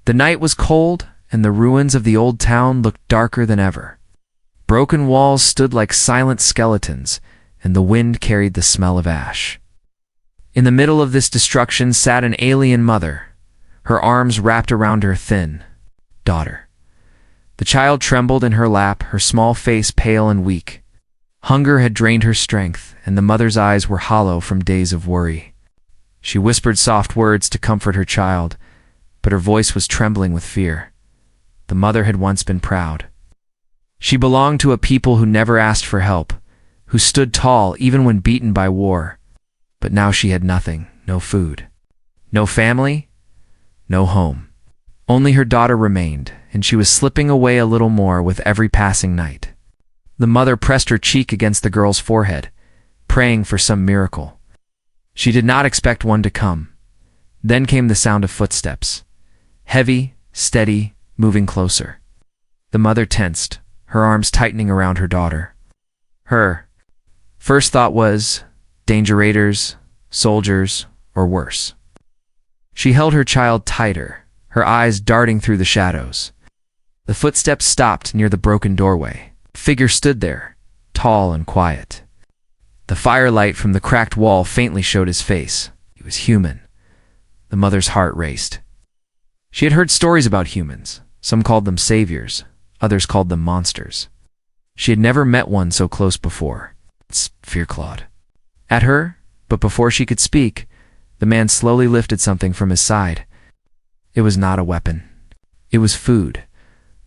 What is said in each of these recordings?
The night was cold, and the ruins of the old town looked darker than ever. Broken walls stood like silent skeletons, and the wind carried the smell of ash. In the middle of this destruction sat an alien mother, her arms wrapped around her thin daughter. The child trembled in her lap, her small face pale and weak. Hunger had drained her strength, and the mother's eyes were hollow from days of worry. She whispered soft words to comfort her child, but her voice was trembling with fear. The mother had once been proud. She belonged to a people who never asked for help, who stood tall even when beaten by war. But now she had nothing, no food, no family, no home. Only her daughter remained, and she was slipping away a little more with every passing night. The mother pressed her cheek against the girl's forehead, praying for some miracle. She did not expect one to come. Then came the sound of footsteps. Heavy, steady, moving closer. The mother tensed, her arms tightening around her daughter. Her first thought was, danger raiders, soldiers, or worse. She held her child tighter, her eyes darting through the shadows. The footsteps stopped near the broken doorway. A figure stood there, tall and quiet. The firelight from the cracked wall faintly showed his face. He was human. The mother's heart raced. She had heard stories about humans. Some called them saviors, others called them monsters. She had never met one so close before. Fear clawed at her, but before she could speak, the man slowly lifted something from his side. It was not a weapon. It was food.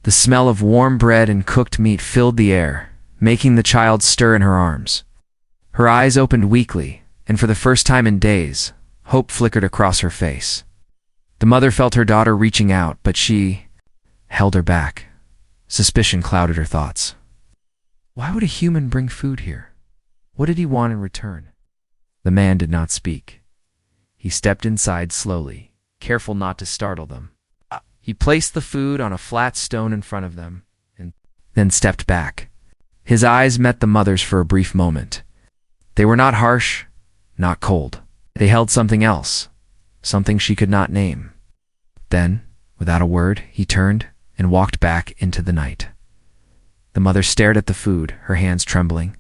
The smell of warm bread and cooked meat filled the air, making the child stir in her arms. Her eyes opened weakly, and for the first time in days, hope flickered across her face. The mother felt her daughter reaching out, but she held her back. Suspicion clouded her thoughts. Why would a human bring food here? What did he want in return? The man did not speak. He stepped inside slowly, careful not to startle them. He placed the food on a flat stone in front of them, and then stepped back. His eyes met the mother's for a brief moment. They were not harsh, not cold. They held something else, something she could not name. Then, without a word, he turned and walked back into the night. The mother stared at the food, her hands trembling.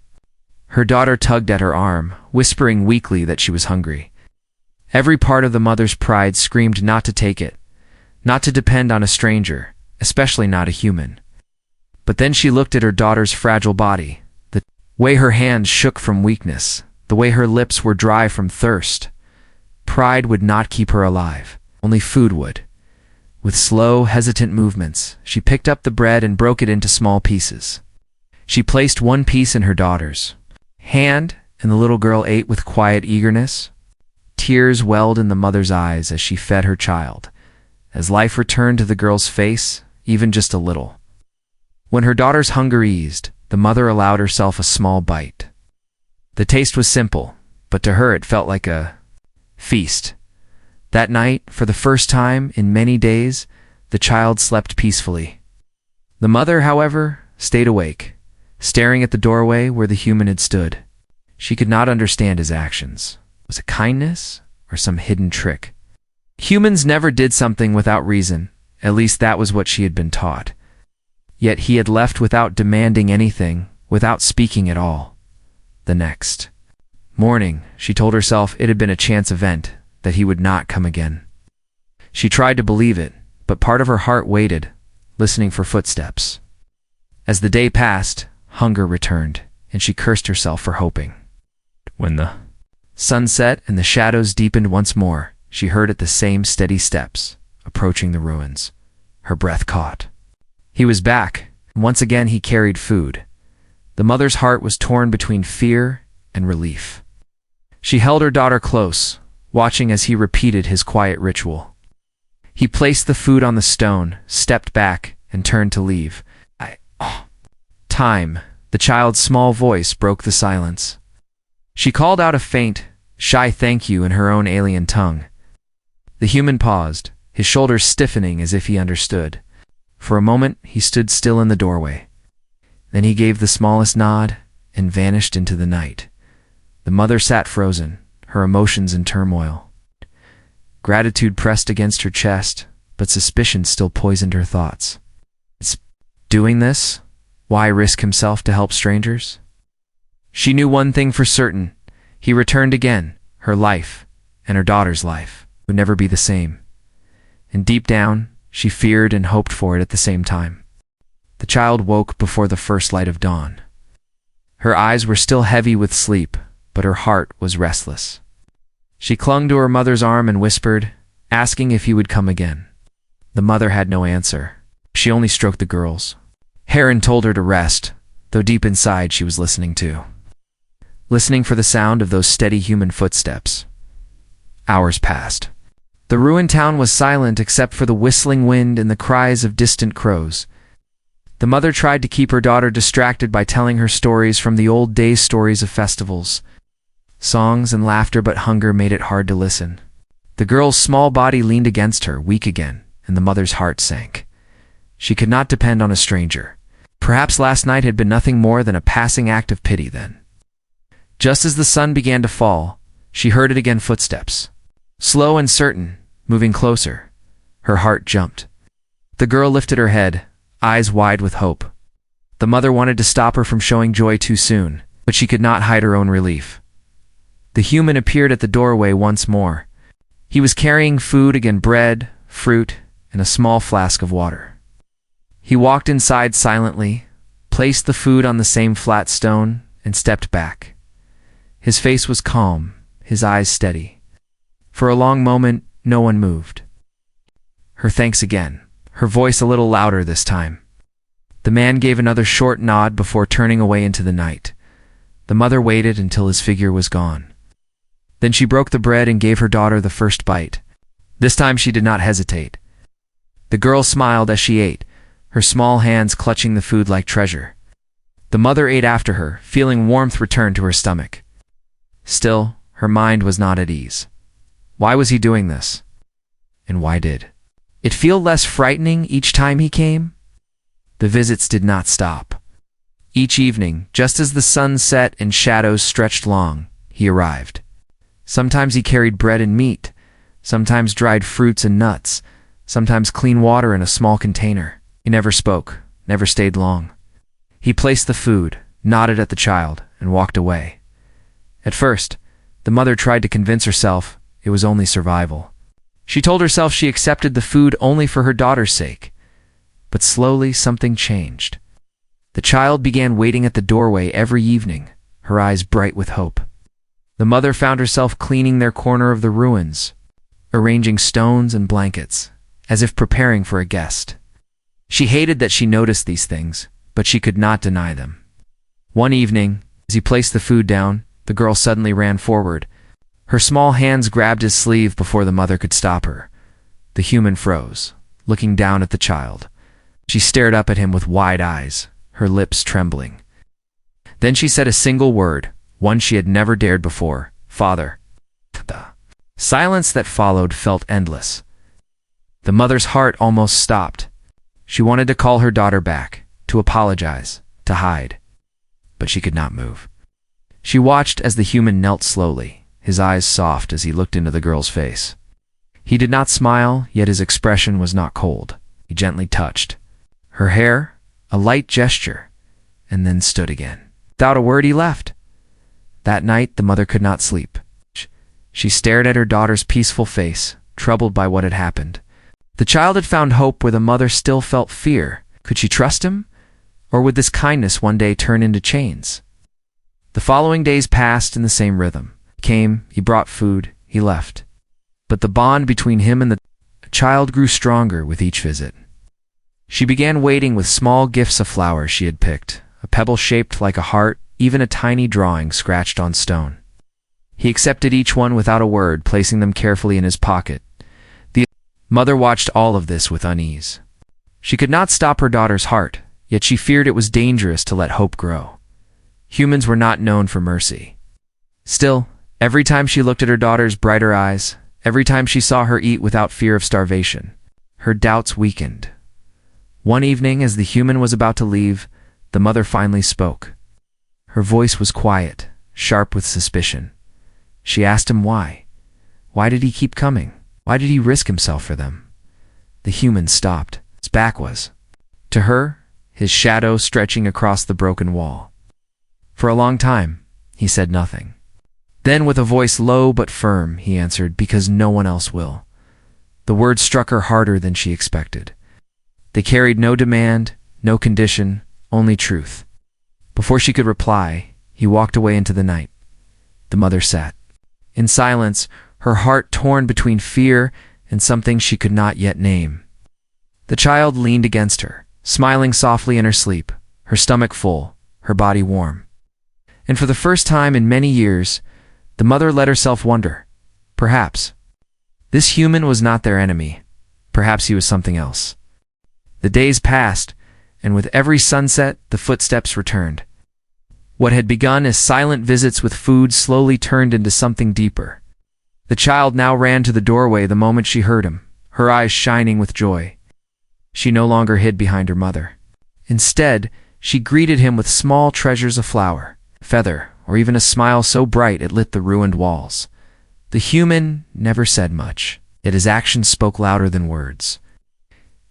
Her daughter tugged at her arm, whispering weakly that she was hungry. Every part of the mother's pride screamed not to take it, not to depend on a stranger, especially not a human. But then she looked at her daughter's fragile body, the way her hands shook from weakness, the way her lips were dry from thirst. Pride would not keep her alive, only food would. With slow, hesitant movements, she picked up the bread and broke it into small pieces. She placed one piece in her daughter's hand, and the little girl ate with quiet eagerness. Tears welled in the mother's eyes as she fed her child, as life returned to the girl's face, even just a little. When her daughter's hunger eased, the mother allowed herself a small bite. The taste was simple, but to her it felt like a feast. That night, for the first time in many days, the child slept peacefully. The mother, however, stayed awake, staring at the doorway where the human had stood. She could not understand his actions. Was it kindness or some hidden trick? Humans never did something without reason, at least that was what she had been taught. Yet he had left without demanding anything, without speaking at all. The next morning, she told herself it had been a chance event, that he would not come again. She tried to believe it, but part of her heart waited, listening for footsteps. As the day passed, hunger returned, and she cursed herself for hoping. When the sun set and the shadows deepened once more, she heard at the same steady steps, approaching the ruins. Her breath caught. He was back, and once again he carried food. The mother's heart was torn between fear and relief. She held her daughter close, watching as he repeated his quiet ritual. He placed the food on the stone, stepped back, and turned to leave. Time. The child's small voice broke the silence. She called out a faint, shy thank you in her own alien tongue. The human paused, his shoulders stiffening as if he understood. For a moment, he stood still in the doorway. Then he gave the smallest nod and vanished into the night. The mother sat frozen, her emotions in turmoil. Gratitude pressed against her chest, but suspicion still poisoned her thoughts. It's doing this? Why risk himself to help strangers? She knew one thing for certain. He returned again. Her life, and her daughter's life, would never be the same. And deep down, she feared and hoped for it at the same time. The child woke before the first light of dawn. Her eyes were still heavy with sleep, but her heart was restless. She clung to her mother's arm and whispered, asking if he would come again. The mother had no answer. She only stroked the girl's hair and told her to rest, though deep inside she was listening too. Listening for the sound of those steady human footsteps. Hours passed. The ruined town was silent except for the whistling wind and the cries of distant crows. The mother tried to keep her daughter distracted by telling her stories from the old days, stories of festivals. Songs and laughter, but hunger made it hard to listen. The girl's small body leaned against her, weak again, and the mother's heart sank. She could not depend on a stranger. Perhaps last night had been nothing more than a passing act of pity then. Just as the sun began to fall, she heard it again, footsteps. Slow and certain, moving closer. Her heart jumped. The girl lifted her head, eyes wide with hope. The mother wanted to stop her from showing joy too soon, but she could not hide her own relief. The human appeared at the doorway once more. He was carrying food again, bread, fruit, and a small flask of water. He walked inside silently, placed the food on the same flat stone, and stepped back. His face was calm, his eyes steady. For a long moment, no one moved. Her thanks again, her voice a little louder this time. The man gave another short nod before turning away into the night. The mother waited until his figure was gone. Then she broke the bread and gave her daughter the first bite. This time she did not hesitate. The girl smiled as she ate, her small hands clutching the food like treasure. The mother ate after her, feeling warmth return to her stomach. Still, her mind was not at ease. Why was he doing this? And why did it feel less frightening each time he came? The visits did not stop. Each evening, just as the sun set and shadows stretched long, he arrived. Sometimes he carried bread and meat, sometimes dried fruits and nuts, sometimes clean water in a small container. He never spoke, never stayed long. He placed the food, nodded at the child, and walked away. At first, the mother tried to convince herself it was only survival. She told herself she accepted the food only for her daughter's sake. But slowly something changed. The child began waiting at the doorway every evening, her eyes bright with hope. The mother found herself cleaning their corner of the ruins, arranging stones and blankets, as if preparing for a guest. She hated that she noticed these things, but she could not deny them. One evening, as he placed the food down, the girl suddenly ran forward. Her small hands grabbed his sleeve before the mother could stop her. The human froze, looking down at the child. She stared up at him with wide eyes, her lips trembling. Then she said a single word, one she had never dared before, "Father." The silence that followed felt endless. The mother's heart almost stopped. She wanted to call her daughter back, to apologize, to hide. But she could not move. She watched as the human knelt slowly, his eyes soft as he looked into the girl's face. He did not smile, yet his expression was not cold. He gently touched her hair, a light gesture, and then stood again. Without a word he left. That night the mother could not sleep. She stared at her daughter's peaceful face, troubled by what had happened. The child had found hope where the mother still felt fear. Could she trust him? Or would this kindness one day turn into chains? The following days passed in the same rhythm. He brought food, he left. But the bond between him and the child grew stronger with each visit. She began waiting with small gifts of flowers she had picked, a pebble shaped like a heart, even a tiny drawing scratched on stone. He accepted each one without a word, placing them carefully in his pocket. The mother watched all of this with unease. She could not stop her daughter's heart, yet she feared it was dangerous to let hope grow. Humans were not known for mercy. Still, every time she looked at her daughter's brighter eyes, every time she saw her eat without fear of starvation, her doubts weakened. One evening, as the human was about to leave, the mother finally spoke. Her voice was quiet, sharp with suspicion. She asked him why. Why did he keep coming? Why did he risk himself for them? The human stopped. His back was to her, his shadow stretching across the broken wall. For a long time, he said nothing. Then, with a voice low but firm, he answered, "Because no one else will." The words struck her harder than she expected. They carried no demand, no condition, only truth. Before she could reply, he walked away into the night. The mother sat in silence, her heart torn between fear and something she could not yet name. The child leaned against her, smiling softly in her sleep, her stomach full, her body warm. And for the first time in many years, the mother let herself wonder, perhaps this human was not their enemy. Perhaps he was something else. The days passed, and with every sunset, the footsteps returned. What had begun as silent visits with food slowly turned into something deeper. The child now ran to the doorway the moment she heard him, her eyes shining with joy. She no longer hid behind her mother. Instead, she greeted him with small treasures of flower, feather, or even a smile so bright it lit the ruined walls. The human never said much, yet his actions spoke louder than words.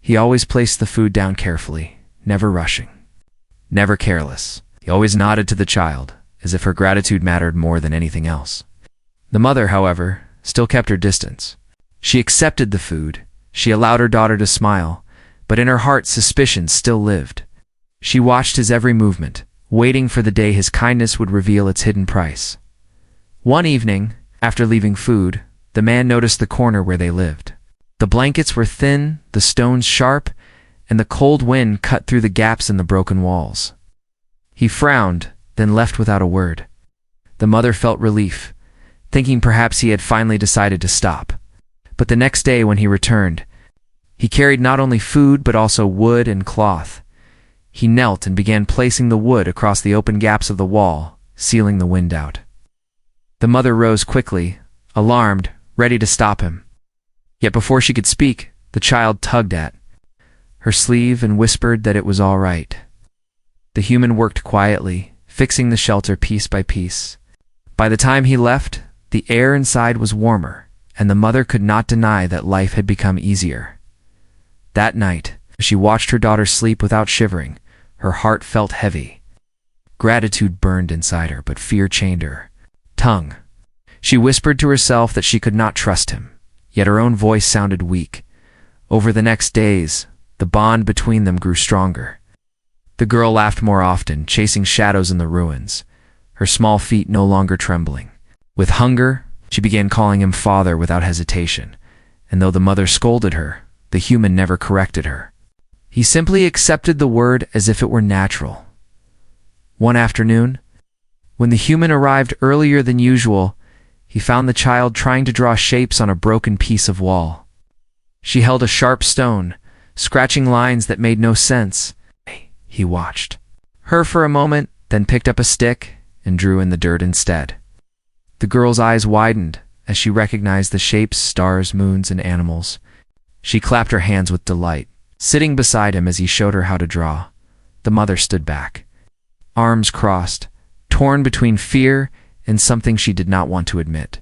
He always placed the food down carefully, never rushing, never careless. He always nodded to the child, as if her gratitude mattered more than anything else. The mother, however, still kept her distance. She accepted the food, she allowed her daughter to smile, but in her heart suspicion still lived. She watched his every movement, waiting for the day his kindness would reveal its hidden price. One evening, after leaving food, the man noticed the corner where they lived. The blankets were thin, the stones sharp, and the cold wind cut through the gaps in the broken walls. He frowned, then left without a word. The mother felt relief, thinking perhaps he had finally decided to stop. But the next day when he returned, he carried not only food but also wood and cloth. He knelt and began placing the wood across the open gaps of the wall, sealing the wind out. The mother rose quickly, alarmed, ready to stop him. Yet before she could speak, the child tugged at her sleeve and whispered that it was all right. The human worked quietly, fixing the shelter piece by piece. By the time he left, the air inside was warmer, and the mother could not deny that life had become easier. That night, as she watched her daughter sleep without shivering, her heart felt heavy. Gratitude burned inside her, but fear chained her tongue. She whispered to herself that she could not trust him, yet her own voice sounded weak. Over the next days, the bond between them grew stronger. The girl laughed more often, chasing shadows in the ruins, her small feet no longer trembling. With hunger, she began calling him father without hesitation, and though the mother scolded her, the human never corrected her. He simply accepted the word as if it were natural. One afternoon, when the human arrived earlier than usual, he found the child trying to draw shapes on a broken piece of wall. She held a sharp stone, scratching lines that made no sense. He watched her for a moment, then picked up a stick and drew in the dirt instead. The girl's eyes widened as she recognized the shapes, stars, moons, and animals. She clapped her hands with delight, sitting beside him as he showed her how to draw. The mother stood back, arms crossed, torn between fear and something she did not want to admit.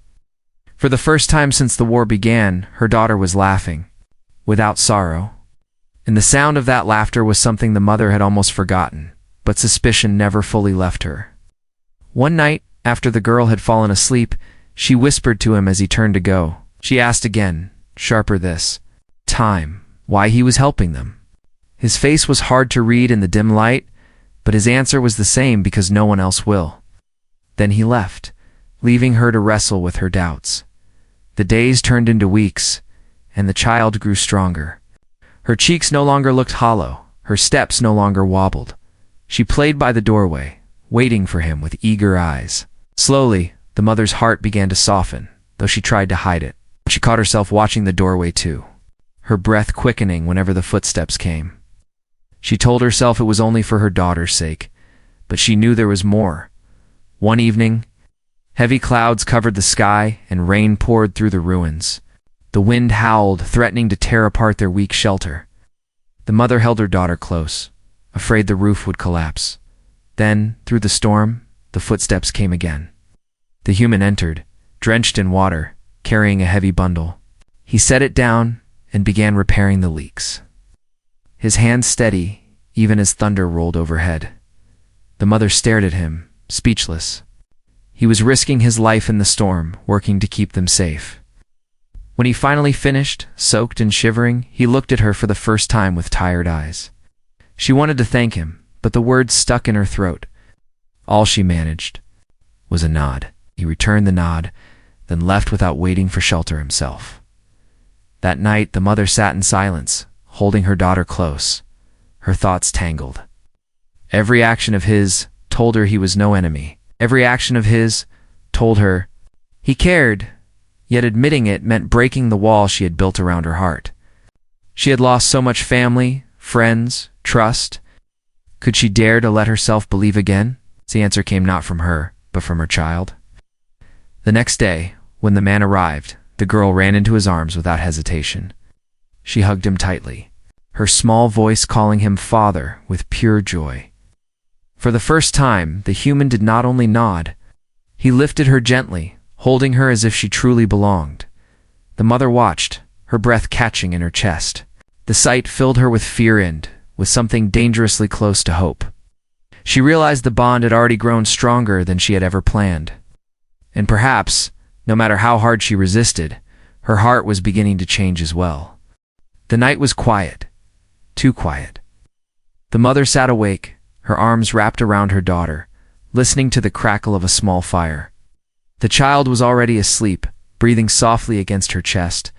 For the first time since the war began, her daughter was laughing, without sorrow. And the sound of that laughter was something the mother had almost forgotten, but suspicion never fully left her. One night, after the girl had fallen asleep, she whispered to him as he turned to go. She asked again, sharper this time, why he was helping them. His face was hard to read in the dim light, but his answer was the same: because no one else will. Then he left, leaving her to wrestle with her doubts. The days turned into weeks, and the child grew stronger. Her cheeks no longer looked hollow, her steps no longer wobbled. She played by the doorway, waiting for him with eager eyes. Slowly, the mother's heart began to soften, though she tried to hide it. She caught herself watching the doorway too, her breath quickening whenever the footsteps came. She told herself it was only for her daughter's sake, but she knew there was more. One evening, heavy clouds covered the sky and rain poured through the ruins. The wind howled, threatening to tear apart their weak shelter. The mother held her daughter close, afraid the roof would collapse. Then, through the storm, the footsteps came again. The human entered, drenched in water, carrying a heavy bundle. He set it down, and began repairing the leaks. His hands steady, even as thunder rolled overhead. The mother stared at him, speechless. He was risking his life in the storm, working to keep them safe. When he finally finished, soaked and shivering, he looked at her for the first time with tired eyes. She wanted to thank him, but the words stuck in her throat. All she managed was a nod. He returned the nod, then left without waiting for shelter himself. That night, the mother sat in silence, holding her daughter close, her thoughts tangled. Every action of his told her he was no enemy. Every action of his told her he cared, yet admitting it meant breaking the wall she had built around her heart. She had lost so much family, friends, trust. Could she dare to let herself believe again? The answer came not from her, but from her child. The next day, when the man arrived, the girl ran into his arms without hesitation. She hugged him tightly, her small voice calling him father with pure joy. For the first time, the human did not only nod, he lifted her gently, holding her as if she truly belonged. The mother watched, her breath catching in her chest. The sight filled her with fear and with something dangerously close to hope. She realized the bond had already grown stronger than she had ever planned. And perhaps, no matter how hard she resisted, her heart was beginning to change as well. The night was quiet, too quiet. The mother sat awake, her arms wrapped around her daughter, listening to the crackle of a small fire. The child was already asleep, breathing softly against her chest,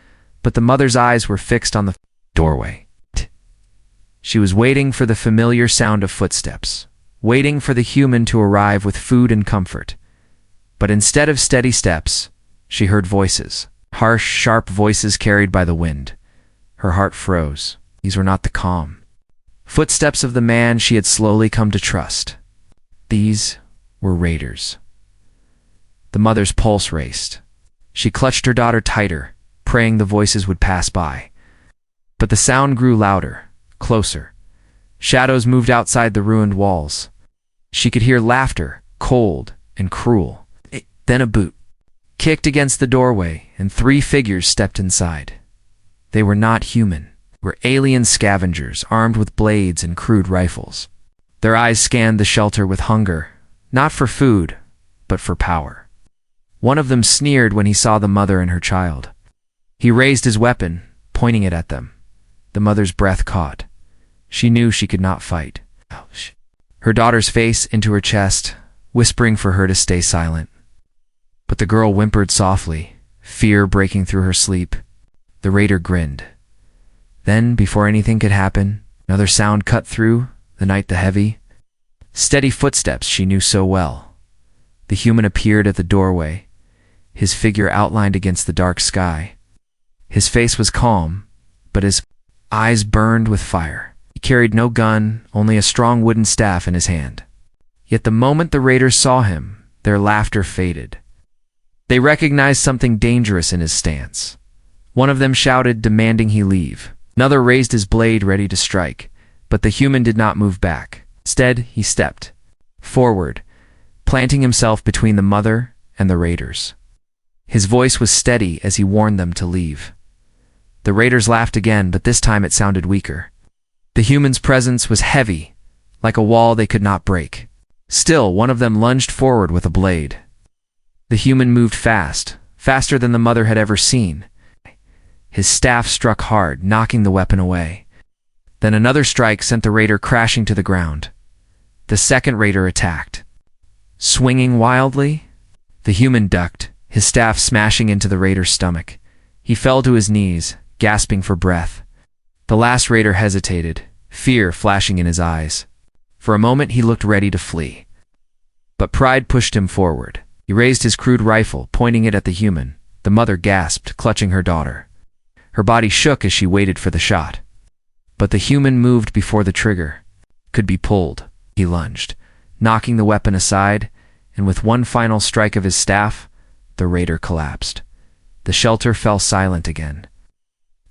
but the mother's eyes were fixed on the doorway. She was waiting for the familiar sound of footsteps, waiting for the human to arrive with food and comfort. But instead of steady steps, she heard voices, harsh, sharp voices carried by the wind. Her heart froze. These were not the calm footsteps of the man she had slowly come to trust. These were raiders. The mother's pulse raced. She clutched her daughter tighter, praying the voices would pass by. But the sound grew louder, closer. Shadows moved outside the ruined walls. She could hear laughter, cold and cruel. Then a boot kicked against the doorway, and 3 figures stepped inside. They were not human. They were alien scavengers armed with blades and crude rifles. Their eyes scanned the shelter with hunger, not for food, but for power. One of them sneered when he saw the mother and her child. He raised his weapon, pointing it at them. The mother's breath caught. She knew she could not fight. Her daughter's face into her chest, whispering for her to stay silent. But the girl whimpered softly, fear breaking through her sleep. The raider grinned. Then, before anything could happen, another sound cut through the night, the heavy, steady footsteps she knew so well. The human appeared at the doorway, his figure outlined against the dark sky. His face was calm, but his eyes burned with fire. He carried no gun, only a strong wooden staff in his hand. Yet the moment the raiders saw him, their laughter faded. They recognized something dangerous in his stance. One of them shouted, demanding he leave. Another raised his blade ready to strike, but the human did not move back. Instead, he stepped forward, planting himself between the mother and the raiders. His voice was steady as he warned them to leave. The raiders laughed again, but this time it sounded weaker. The human's presence was heavy, like a wall they could not break. Still, one of them lunged forward with a blade. The human moved fast, faster than the mother had ever seen. His staff struck hard, knocking the weapon away. Then another strike sent the raider crashing to the ground. The second raider attacked. Swinging wildly, the human ducked, his staff smashing into the raider's stomach. He fell to his knees, gasping for breath. The last raider hesitated, fear flashing in his eyes. For a moment he looked ready to flee. But pride pushed him forward. He raised his crude rifle, pointing it at the human. The mother gasped, clutching her daughter. Her body shook as she waited for the shot. But the human moved before the trigger could be pulled. He lunged, knocking the weapon aside, and with one final strike of his staff, the raider collapsed. The shelter fell silent again.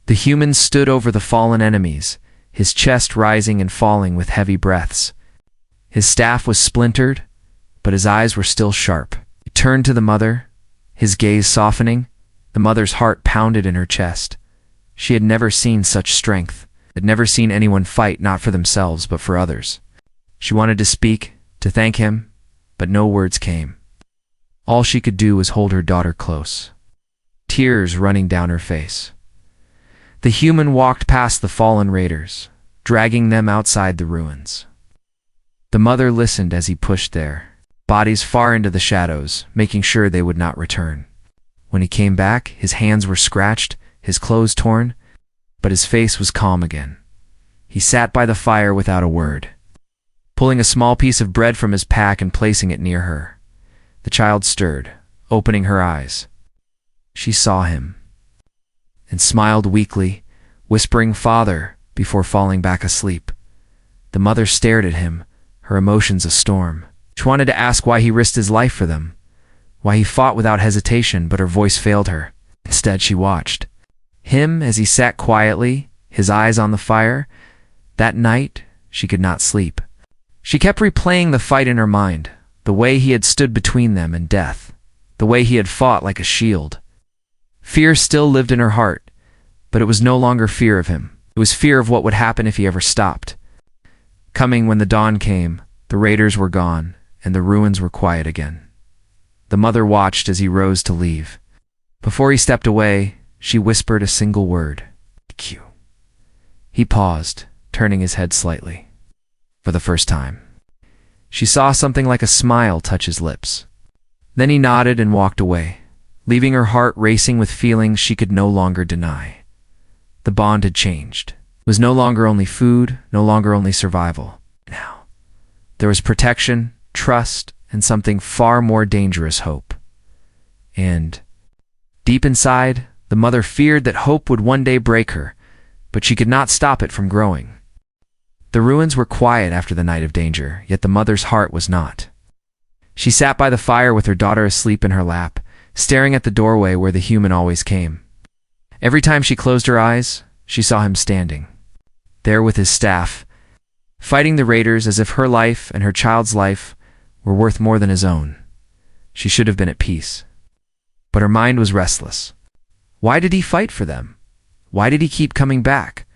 The human stood over the fallen enemies, his chest rising and falling with heavy breaths. His staff was splintered, but his eyes were still sharp. He turned to the mother, his gaze softening. The mother's heart pounded in her chest. She had never seen such strength, had never seen anyone fight not for themselves but for others. She wanted to speak, to thank him, but no words came. All she could do was hold her daughter close, tears running down her face. The human walked past the fallen raiders, dragging them outside the ruins. The mother listened as he pushed their bodies far into the shadows, making sure they would not return. When he came back, his hands were scratched, his clothes torn, but his face was calm again. He sat by the fire without a word, pulling a small piece of bread from his pack and placing it near her. The child stirred, opening her eyes. She saw him and smiled weakly, whispering "Father," before falling back asleep. The mother stared at him, her emotions a storm. She wanted to ask why he risked his life for them, why he fought without hesitation, but her voice failed her. Instead, she watched him as he sat quietly, his eyes on the fire. That night, she could not sleep. She kept replaying the fight in her mind, the way he had stood between them and death, the way he had fought like a shield. Fear still lived in her heart, but it was no longer fear of him. It was fear of what would happen if he ever stopped. Coming when the dawn came, the raiders were gone, and the ruins were quiet again. The mother watched as he rose to leave. Before he stepped away, she whispered a single word: "Q." He paused, turning his head slightly. For the first time, she saw something like a smile touch his lips. Then he nodded and walked away, leaving her heart racing with feelings she could no longer deny. The bond had changed. It was no longer only food, no longer only survival. Now, there was protection, trust, and something far more dangerous: hope. And deep inside, the mother feared that hope would one day break her, but she could not stop it from growing. The ruins were quiet after the night of danger, yet the mother's heart was not. She sat by the fire with her daughter asleep in her lap, staring at the doorway where the human always came. Every time she closed her eyes, she saw him standing there with his staff, fighting the raiders as if her life and her child's life were worth more than his own. She should have been at peace. But her mind was restless. Why did he fight for them? Why did he keep coming back?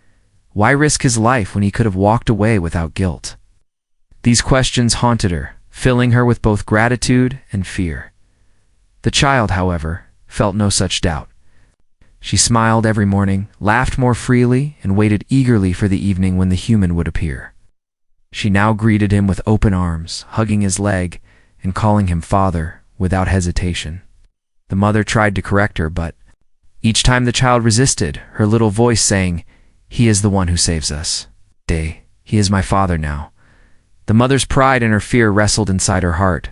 Why risk his life when he could have walked away without guilt? These questions haunted her, filling her with both gratitude and fear. The child, however, felt no such doubt. She smiled every morning, laughed more freely, and waited eagerly for the evening when the human would appear. She now greeted him with open arms, hugging his leg, and calling him father without hesitation. The mother tried to correct her, but each time the child resisted, her little voice saying, "He is the one who saves us. He is my father now." The mother's pride and her fear wrestled inside her heart.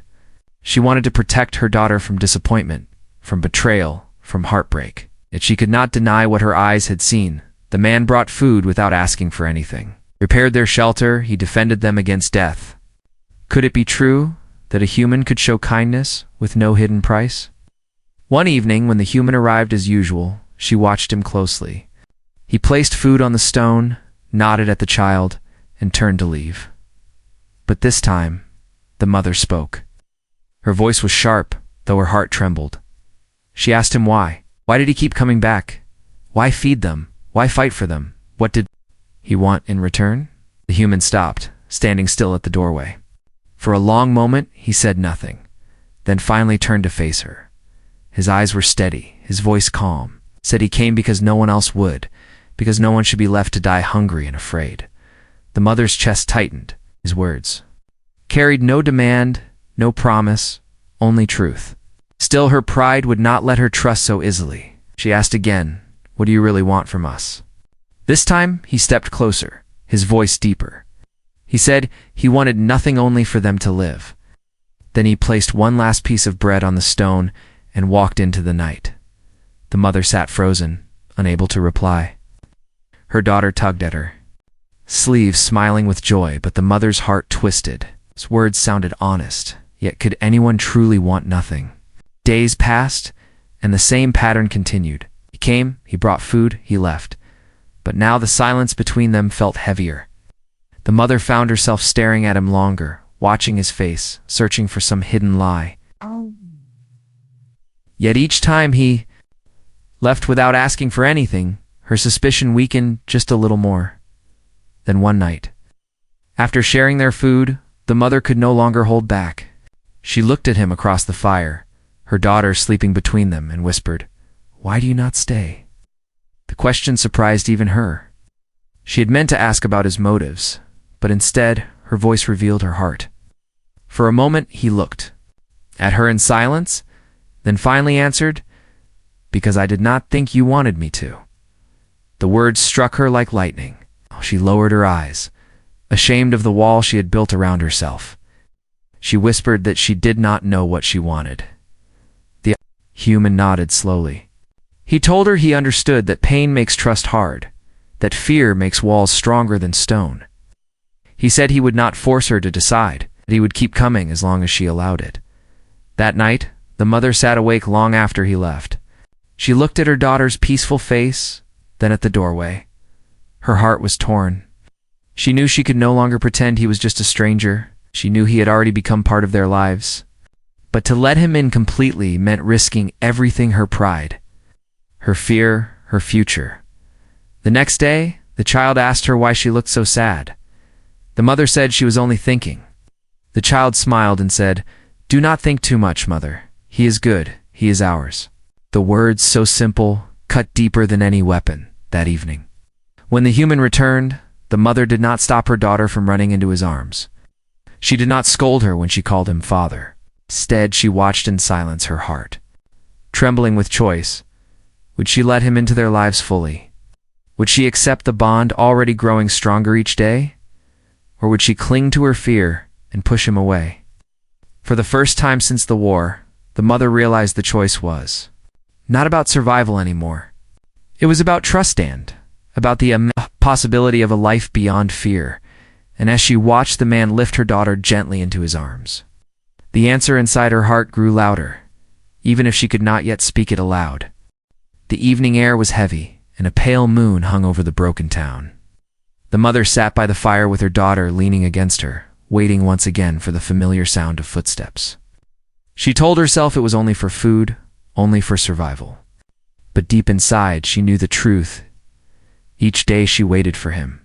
She wanted to protect her daughter from disappointment, from betrayal, from heartbreak. Yet she could not deny what her eyes had seen. The man brought food without asking for anything, repaired their shelter, he defended them against death. Could it be true that a human could show kindness with no hidden price? One evening, when the human arrived as usual, she watched him closely. He placed food on the stone, nodded at the child, and turned to leave. But this time, the mother spoke. Her voice was sharp, though her heart trembled. She asked him why. Why did he keep coming back? Why feed them? Why fight for them? What did he want in return? The human stopped, standing still at the doorway. For a long moment, he said nothing, then finally turned to face her. His eyes were steady, his voice calm. Said he came because no one else would, because no one should be left to die hungry and afraid. The mother's chest tightened. His words carried no demand, no promise, only truth. Still, her pride would not let her trust so easily. She asked again, "What do you really want from us?" This time, he stepped closer, his voice deeper. He said he wanted nothing, only for them to live. Then he placed one last piece of bread on the stone and walked into the night. The mother sat frozen, unable to reply. Her daughter tugged at her sleeve, smiling with joy, but the mother's heart twisted. His words sounded honest, yet could anyone truly want nothing? Days passed, and the same pattern continued. He came, he brought food, he left. But now the silence between them felt heavier. The mother found herself staring at him longer, watching his face, searching for some hidden lie. Yet each time he left without asking for anything, her suspicion weakened just a little more. Then one night, after sharing their food, the mother could no longer hold back. She looked at him across the fire, her daughter sleeping between them, and whispered, "Why do you not stay?" The question surprised even her. She had meant to ask about his motives, but instead, her voice revealed her heart. For a moment, he looked at her in silence, then finally answered, "Because I did not think you wanted me to." The words struck her like lightning. She lowered her eyes, ashamed of the wall she had built around herself. She whispered that she did not know what she wanted. The human nodded slowly. He told her he understood that pain makes trust hard, that fear makes walls stronger than stone. He said he would not force her to decide, that he would keep coming as long as she allowed it. That night, the mother sat awake long after he left. She looked at her daughter's peaceful face, then at the doorway. Her heart was torn. She knew she could no longer pretend he was just a stranger. She knew he had already become part of their lives. But to let him in completely meant risking everything: her pride, her fear, her future. The next day, the child asked her why she looked so sad. The mother said she was only thinking. The child smiled and said, "Do not think too much, mother. He is good. He is ours." The words, so simple, cut deeper than any weapon that evening. When the human returned, the mother did not stop her daughter from running into his arms. She did not scold her when she called him father. Instead, she watched in silence, her heart trembling with choice. Would she let him into their lives fully? Would she accept the bond already growing stronger each day? Or would she cling to her fear and push him away? For the first time since the war, the mother realized the choice was not about survival anymore. It was about trust, and about the possibility of a life beyond fear. And as she watched the man lift her daughter gently into his arms, the answer inside her heart grew louder, even if she could not yet speak it aloud. The evening air was heavy, and a pale moon hung over the broken town. The mother sat by the fire with her daughter leaning against her, waiting once again for the familiar sound of footsteps. She told herself it was only for food, only for survival. But deep inside, she knew the truth. Each day she waited for him,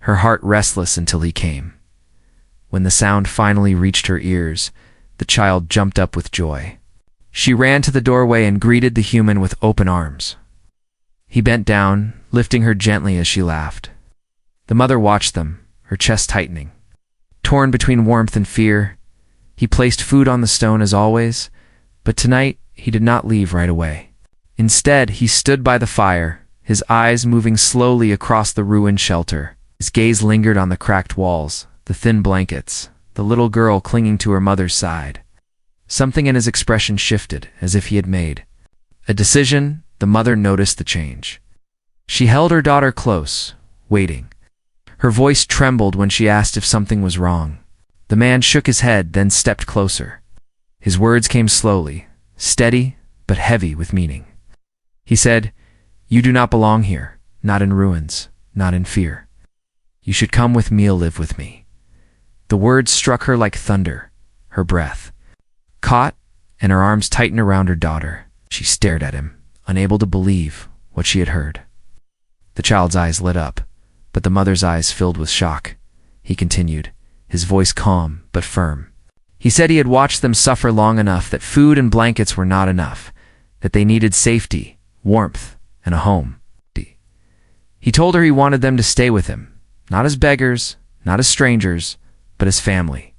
her heart restless until he came. When the sound finally reached her ears, the child jumped up with joy. She ran to the doorway and greeted the human with open arms. He bent down, lifting her gently as she laughed. The mother watched them, her chest tightening. Torn between warmth and fear, he placed food on the stone as always, but tonight he did not leave right away. Instead, he stood by the fire, his eyes moving slowly across the ruined shelter. His gaze lingered on the cracked walls, the thin blankets, the little girl clinging to her mother's side. Something in his expression shifted, as if he had made a decision. The mother noticed the change. She held her daughter close, waiting. Her voice trembled when she asked if something was wrong. The man shook his head, then stepped closer. His words came slowly, steady, but heavy with meaning. He said, "You do not belong here, not in ruins, not in fear. You should come with me, live with me." The words struck her like thunder. Her breath caught, and her arms tightened around her daughter. She stared at him, unable to believe what she had heard. The child's eyes lit up, but the mother's eyes filled with shock. He continued, his voice calm but firm. He said he had watched them suffer long enough, that food and blankets were not enough, that they needed safety, warmth, and a home. He told her he wanted them to stay with him, not as beggars, not as strangers, but as family.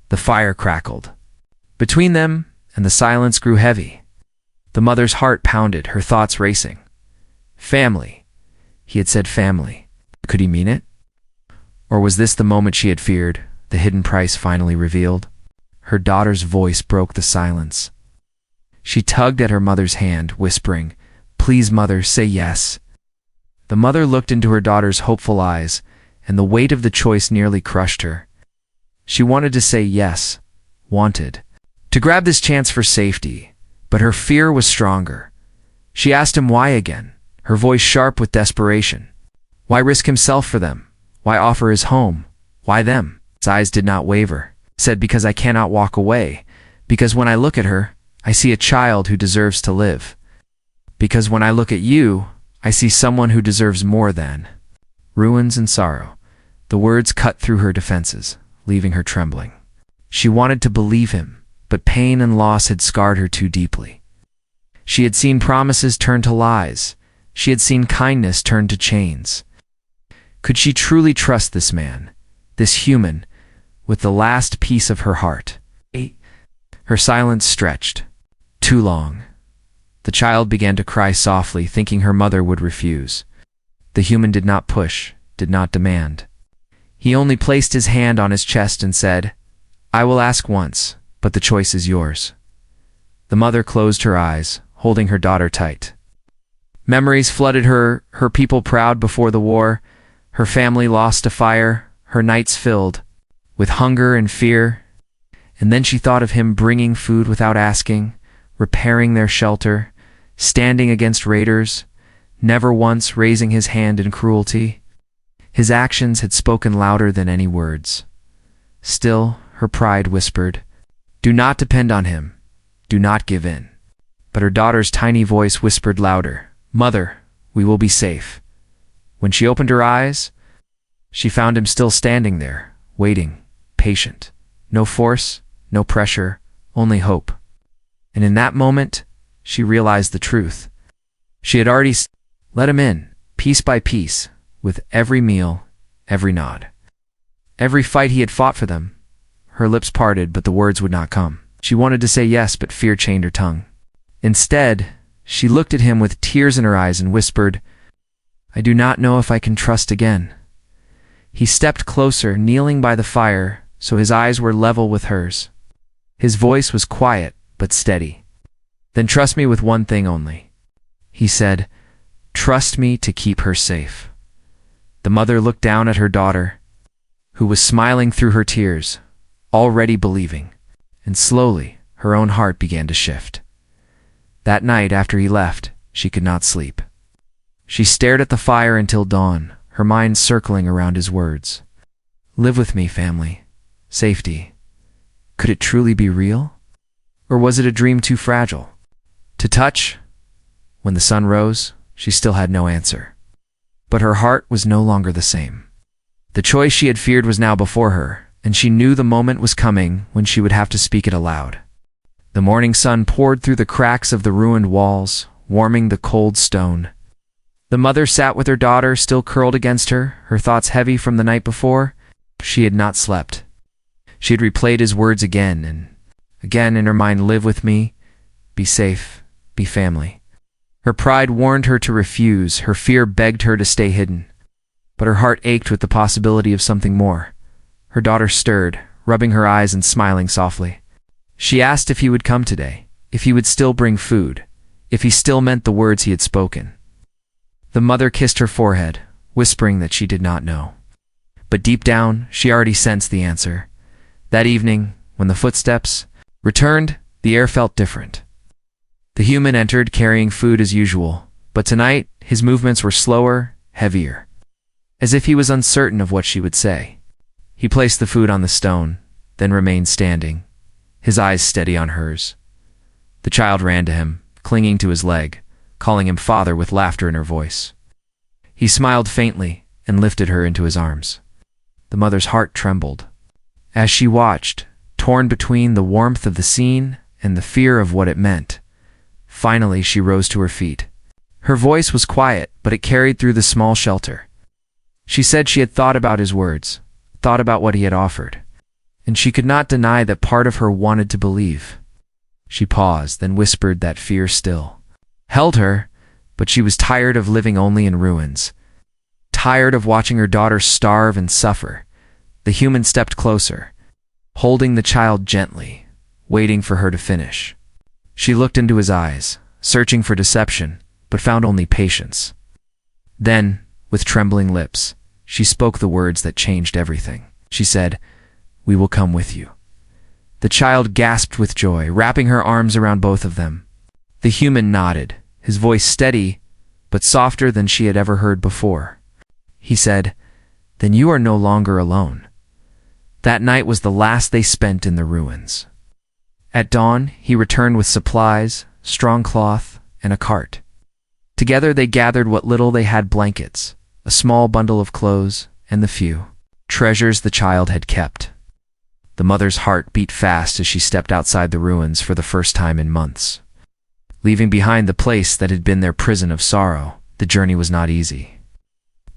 The fire crackled between them, and the silence grew heavy. The mother's heart pounded, her thoughts racing. Family. He had said family. Could he mean it? Or was this the moment she had feared, the hidden price finally revealed? Her daughter's voice broke the silence. She tugged at her mother's hand, whispering, "Please, mother, say yes." The mother looked into her daughter's hopeful eyes, and the weight of the choice nearly crushed her. She wanted to say yes, wanted to grab this chance for safety, but her fear was stronger. She asked him why again, her voice sharp with desperation. Why risk himself for them? Why offer his home? Why them? His eyes did not waver. He said, "Because I cannot walk away. Because when I look at her, I see a child who deserves to live. Because when I look at you, I see someone who deserves more than ruins and sorrow. The words cut through her defenses, leaving her trembling. She wanted to believe him, but pain and loss had scarred her too deeply. She had seen promises turn to lies. She had seen kindness turn to chains. Could she truly trust this man, this human, with the last piece of her heart? Her silence stretched. Too long. The child began to cry softly, thinking her mother would refuse. The human did not push, did not demand. He only placed his hand on his chest and said, "I will ask once, but the choice is yours." The mother closed her eyes, holding her daughter tight. Memories flooded her people proud before the war, her family lost to fire, her nights filled with hunger and fear. And then she thought of him bringing food without asking, repairing their shelter, standing against raiders, never once raising his hand in cruelty. His actions had spoken louder than any words. Still, her pride whispered, "Do not depend on him. Do not give in." But her daughter's tiny voice whispered louder, "Mother, we will be safe." When she opened her eyes, she found him still standing there, waiting, patient. No force, no pressure, only hope. And in that moment, she realized the truth. She had already let him in, piece by piece, with every meal, every nod. Every fight he had fought for them. Her lips parted, but the words would not come. She wanted to say yes, but fear chained her tongue. Instead, she looked at him with tears in her eyes and whispered, "I do not know if I can trust again." He stepped closer, kneeling by the fire, so his eyes were level with hers. His voice was quiet, but steady. "Then trust me with one thing only," he said. "Trust me to keep her safe." The mother looked down at her daughter, who was smiling through her tears, already believing, and slowly her own heart began to shift. That night after he left, she could not sleep. She stared at the fire until dawn, her mind circling around his words. Live with me, family. Safety. Could it truly be real? Or was it a dream too fragile to touch? When the sun rose, she still had no answer. But her heart was no longer the same. The choice she had feared was now before her, and she knew the moment was coming when she would have to speak it aloud. The morning sun poured through the cracks of the ruined walls, warming the cold stone. The mother sat with her daughter still curled against her, her thoughts heavy from the night before. She had not slept. She had replayed his words again and again in her mind. Live with me, be safe, be family. Her pride warned her to refuse, her fear begged her to stay hidden. But her heart ached with the possibility of something more. Her daughter stirred, rubbing her eyes and smiling softly. She asked if he would come today, if he would still bring food, if he still meant the words he had spoken. The mother kissed her forehead, whispering that she did not know. But deep down, she already sensed the answer. That evening, when the footsteps returned, the air felt different. The human entered carrying food as usual, but tonight his movements were slower, heavier, as if he was uncertain of what she would say. He placed the food on the stone, then remained standing, his eyes steady on hers. The child ran to him, clinging to his leg, calling him father with laughter in her voice. He smiled faintly and lifted her into his arms. The mother's heart trembled. As she watched, torn between the warmth of the scene and the fear of what it meant, finally she rose to her feet. Her voice was quiet, but it carried through the small shelter. She said she had thought about his words, thought about what he had offered, and she could not deny that part of her wanted to believe. She paused, then whispered that fear still held her, but she was tired of living only in ruins, tired of watching her daughter starve and suffer. The human stepped closer, holding the child gently, waiting for her to finish. She looked into his eyes, searching for deception, but found only patience. Then, with trembling lips, she spoke the words that changed everything. She said, "We will come with you." The child gasped with joy, wrapping her arms around both of them. The human nodded, his voice steady, but softer than she had ever heard before. He said, "Then you are no longer alone." That night was the last they spent in the ruins. At dawn, he returned with supplies, strong cloth, and a cart. Together they gathered what little they had: blankets, a small bundle of clothes, and the few treasures the child had kept. The mother's heart beat fast as she stepped outside the ruins for the first time in months. Leaving behind the place that had been their prison of sorrow, the journey was not easy.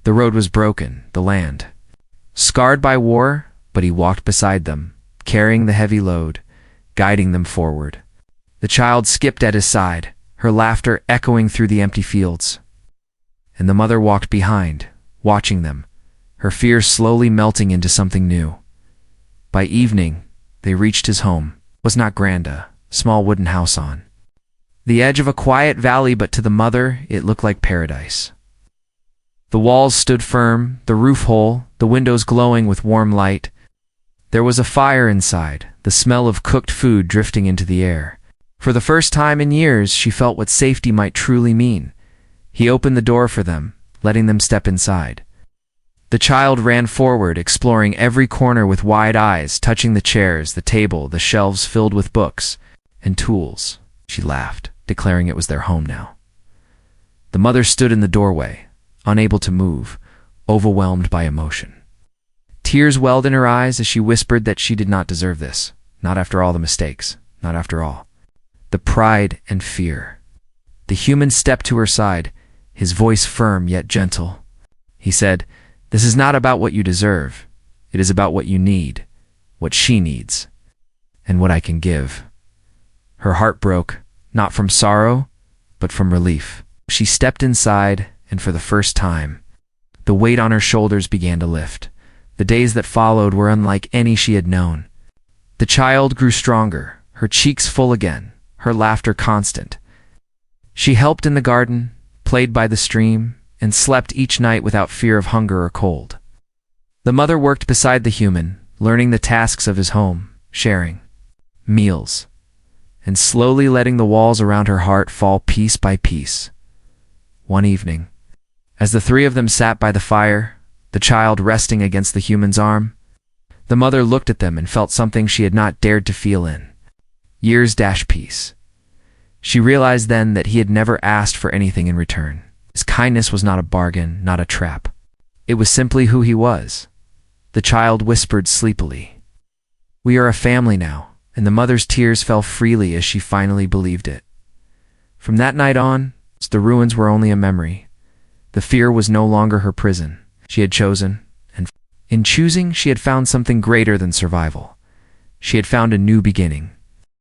The road was broken, the land scarred by war, but he walked beside them, carrying the heavy load, guiding them forward. The child skipped at his side, her laughter echoing through the empty fields. And the mother walked behind, watching them, her fears slowly melting into something new. By evening, they reached his home. It was not grand, a small wooden house on the edge of a quiet valley, but to the mother it looked like paradise. The walls stood firm, the roof whole, the windows glowing with warm light. There was a fire inside, the smell of cooked food drifting into the air. For the first time in years, she felt what safety might truly mean. He opened the door for them, letting them step inside. The child ran forward, exploring every corner with wide eyes, touching the chairs, the table, the shelves filled with books and tools. She laughed, declaring it was their home now. The mother stood in the doorway, unable to move, overwhelmed by emotion. Tears welled in her eyes as she whispered that she did not deserve this, not after all the mistakes, not after all the pride and fear. The human stepped to her side, his voice firm yet gentle. He said, "This is not about what you deserve. It is about what you need, what she needs, and what I can give." Her heart broke, not from sorrow, but from relief. She stepped inside, and for the first time, the weight on her shoulders began to lift. The days that followed were unlike any she had known. The child grew stronger, her cheeks full again, her laughter constant. She helped in the garden, played by the stream, and slept each night without fear of hunger or cold. The mother worked beside the human, learning the tasks of his home, sharing meals, and slowly letting the walls around her heart fall piece by piece. One evening, as the three of them sat by the fire, the child resting against the human's arm, the mother looked at them and felt something she had not dared to feel in years-peace. She realized then that he had never asked for anything in return. His kindness was not a bargain, not a trap. It was simply who he was. The child whispered sleepily, "We are a family now," and the mother's tears fell freely as she finally believed it. From that night on, the ruins were only a memory. The fear was no longer her prison. She had chosen, and in choosing, she had found something greater than survival. She had found a new beginning.